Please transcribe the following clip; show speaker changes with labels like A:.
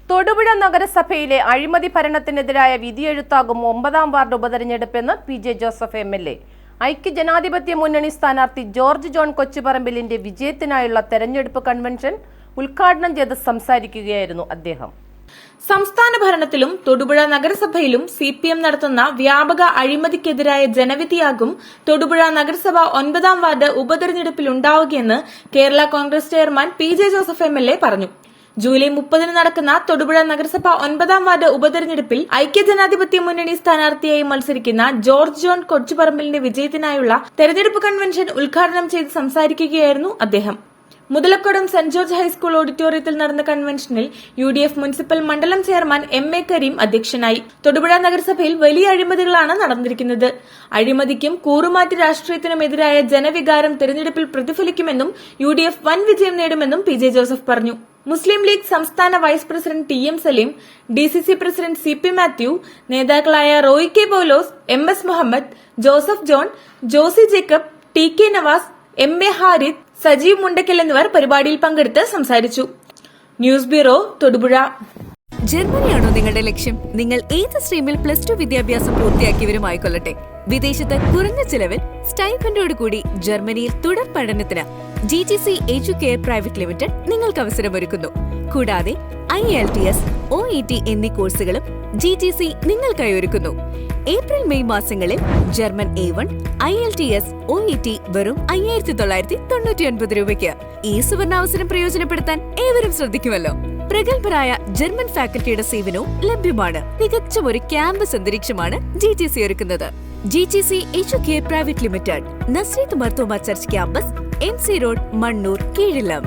A: തൊടുപുഴ നഗരസഭയിലെ അഴിമതി ഭരണത്തിനെതിരായ വിധിയെഴുത്താകും 9ാം വാർഡ് ഉപതെരഞ്ഞെടുപ്പെന്ന് പി.ജെ. Joseph MLA. ഐക്യജനാധിപത്യ മുന്നണി സ്ഥാനാർത്ഥി ജോർജ് ജോൺ കൊച്ചുപറമ്പിലിന്റെ വിജയത്തിനായുള്ള തെരഞ്ഞെടുപ്പ് കൺവെൻഷൻ ഉദ്ഘാടനം ചെയ്ത് സംസാരിക്കുകയായിരുന്നു അദ്ദേഹം.
B: സംസ്ഥാന ഭരണത്തിലും തൊടുപുഴ നഗരസഭയിലും CPM നടത്തുന്ന വ്യാപക അഴിമതിക്കെതിരായ ജനവിധിയാകും തൊടുപുഴ നഗരസഭ 9ാം വാർഡ് ഉപതെരഞ്ഞെടുപ്പിൽ ഉണ്ടാവുകയെന്ന് Kerala Congress chairman P J. Joseph MLA. പറഞ്ഞു. ജൂലൈ 30 നടക്കുന്ന തൊടുപുഴ നഗരസഭ 9ാം വാർഡ് ഉപതെരഞ്ഞെടുപ്പിൽ ഐക്യജനാധിപത്യ മുന്നണി സ്ഥാനാർത്ഥിയായി മത്സരിക്കുന്ന ജോർജ് ജോൺ കൊച്ചുപറമ്പിലിന്റെ വിജയത്തിനായുള്ള തെരഞ്ഞെടുപ്പ് കൺവെൻഷൻ ഉദ്ഘാടനം ചെയ്ത് സംസാരിക്കുകയായിരുന്നു അദ്ദേഹം. മുതലക്കോടം സെന്റ് ജോർജ് ഹൈസ്കൂൾ ഓഡിറ്റോറിയത്തിൽ നടന്ന കൺവെൻഷനിൽ UDF മുനിസിപ്പൽ മണ്ഡലം ചെയർമാൻ M.A. കരീം അധ്യക്ഷനായി. തൊടുപുഴ നഗരസഭയിൽ വലിയ അഴിമതികളാണ് നടന്നിരിക്കുന്നത്. അഴിമതിക്കും കൂറുമാറ്റി രാഷ്ട്രീയത്തിനുമെതിരായ ജനവികാരം തെരഞ്ഞെടുപ്പിൽ പ്രതിഫലിക്കുമെന്നും UDF വൻ വിജയം നേടുമെന്നും പി.ജെ. ജോസഫ് പറഞ്ഞു. മുസ്ലിം ലീഗ് സംസ്ഥാന vice president TM Saleem, DCC president CP Mathew, നേതാക്കളായ Roy K Paulose, MS Muhammad, Joseph John, Josy Jacob, TK Navas, M.A. Harith, Sajeev Mundakkal എന്നിവർ പരിപാടിയിൽ പങ്കെടുത്ത് സംസാരിച്ചു. News bureau, Thodupuzha.
C: ജർമ്മനിയാണോ നിങ്ങളുടെ ലക്ഷ്യം? നിങ്ങൾ ഏത് സ്ട്രീമിൽ +2 വിദ്യാഭ്യാസം പൂർത്തിയാക്കിയവരുമായിക്കൊള്ളട്ടെ, വിദേശത്ത് കുറഞ്ഞ ചിലവിൽ സ്റ്റൈഫൻഡോട് കൂടി ജർമ്മനിയിൽ തുടർ പഠനത്തിന് GTC എഡ്യൂകെയർ പ്രൈവറ്റ് ലിമിറ്റഡ് നിങ്ങൾക്ക് അവസരമൊരുക്കുന്നു. കൂടാതെ IELTS, OET എന്നീ കോഴ്സുകളും GTC നിങ്ങൾക്കായി ഒരുക്കുന്നു. ഏപ്രിൽ മെയ് മാസങ്ങളിൽ ജർമ്മൻ A1, IELTS, OET വെറും 5,999 രൂപയ്ക്ക്. ഈ സുവർണാവസരം പ്രയോജനപ്പെടുത്താൻ ഏവരും ശ്രദ്ധിക്കുമല്ലോ. പ്രഗത്ഭരായ ജർമ്മൻ ഫാക്കൽറ്റിയുടെ സേവനവും ലഭ്യമാണ്. തികച്ചും ഒരു ക്യാമ്പസ് അന്തരീക്ഷമാണ് GTC ഒരുക്കുന്നത്. GTC Educare private limited, Nazareth Marthoma church campus, MC road, Mannoor, കീഴിലം.